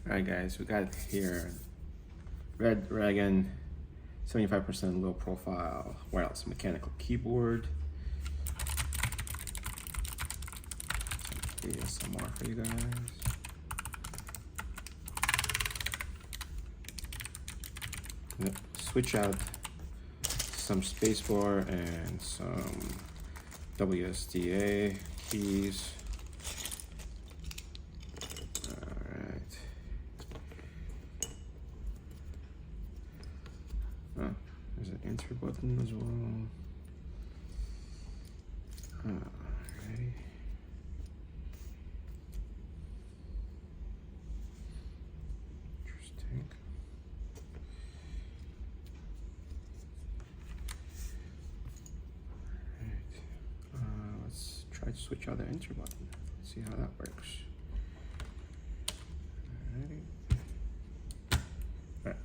Alright guys, we got here Red Dragon, 75% low profile wireless mechanical keyboard. Some ASMR for you guys. Gonna switch out some spacebar and some WSDA keys. There's an enter button as well. Alrighty. Interesting. Alright. Let's try to switch out the enter button. See how that works. Alrighty. Alright.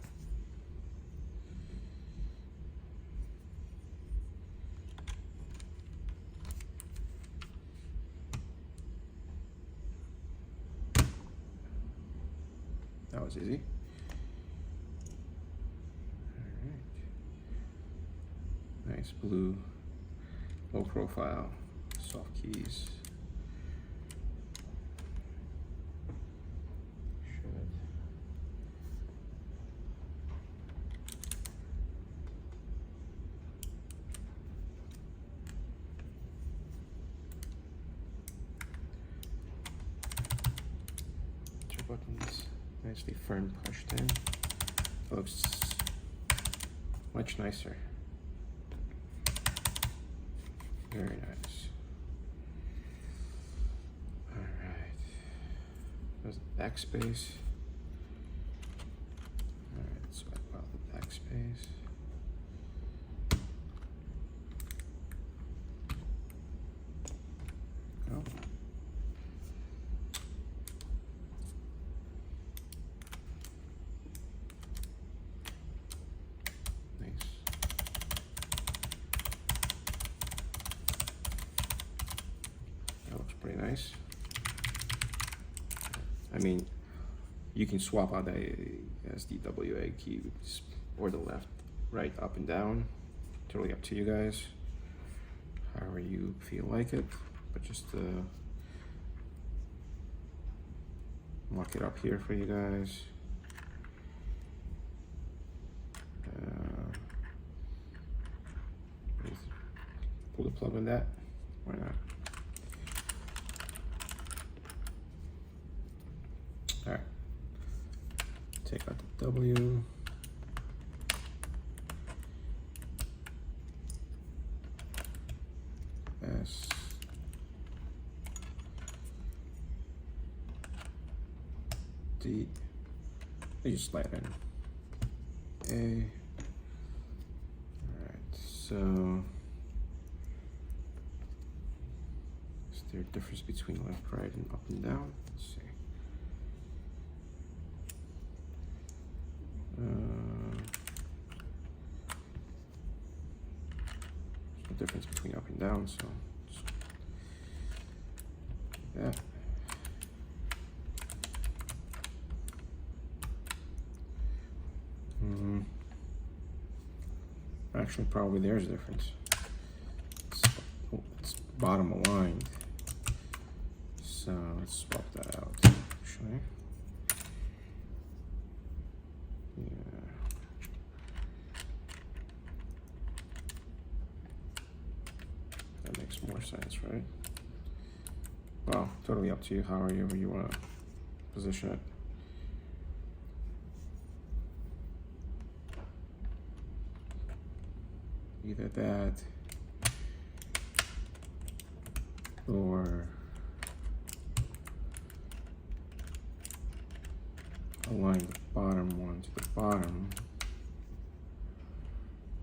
That was easy. All right. Nice blue, low profile, soft keys. Two buttons. Nicely firm pushed in. Looks much nicer. Very nice. Alright. There's the backspace. Alright, swipe out the backspace. Go. Pretty nice. I mean, you can swap out the SDWA key or the left, right, up and down. Totally up to you guys. However you feel like it. But just lock it up here for you guys. Pull the plug on that. Why not? All right, take out the W. S. D. You just slide in. A. All right, so is there a difference between left, right, and up and down? Let's see. There's no difference between up and down, so just do that. Actually, probably there's a difference. It's bottom aligned, so let's swap that out. Actually. That makes more sense, right? Well, totally up to you, however you want to position it. Either that or align the bottom one to the bottom,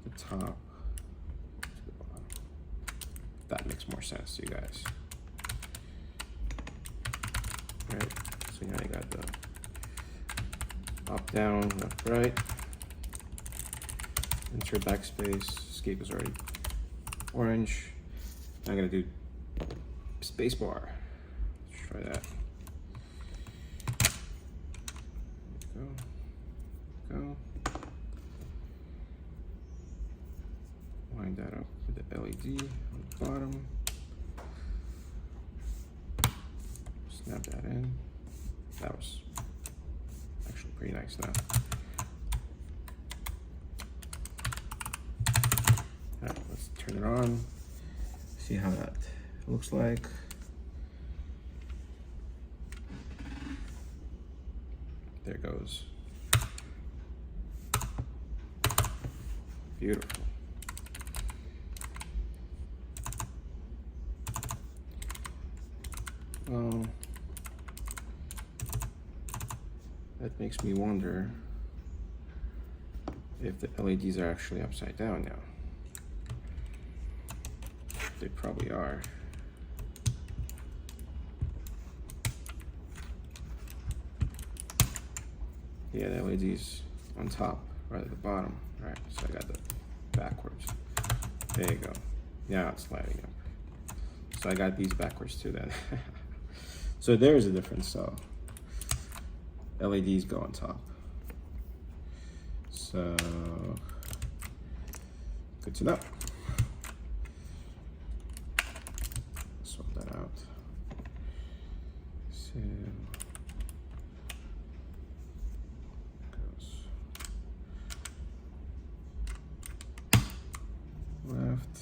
the top to the bottom. That makes more sense to you guys. All right, so now you got the up, down, left, right. Enter backspace. Escape is already orange. I'm gonna do spacebar. Let's try that. that up with the LED on the bottom. Snap that in. That was actually pretty nice now. Alright, let's turn it on. See how that looks like. There goes. Beautiful. Well, that makes me wonder if the LEDs are actually upside down now. They probably are. Yeah, the LED's on top, right at the bottom. Right, so I got the backwards. There you go. Now it's lighting up. So I got these backwards too then. So there's a difference. So LEDs go on top. So good to know. Swap that out. So goes left,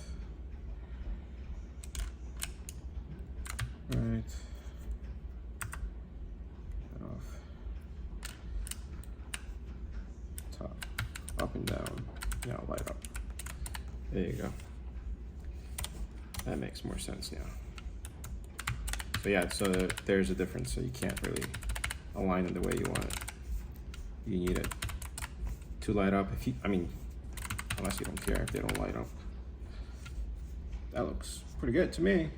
right, off, top, up and down. Now light up. There you go. That makes more sense now. So yeah, so there's a difference. So you can't really align it the way you want it. You need it to light up. If you, I mean, unless you don't care if they don't light up. That looks pretty good to me.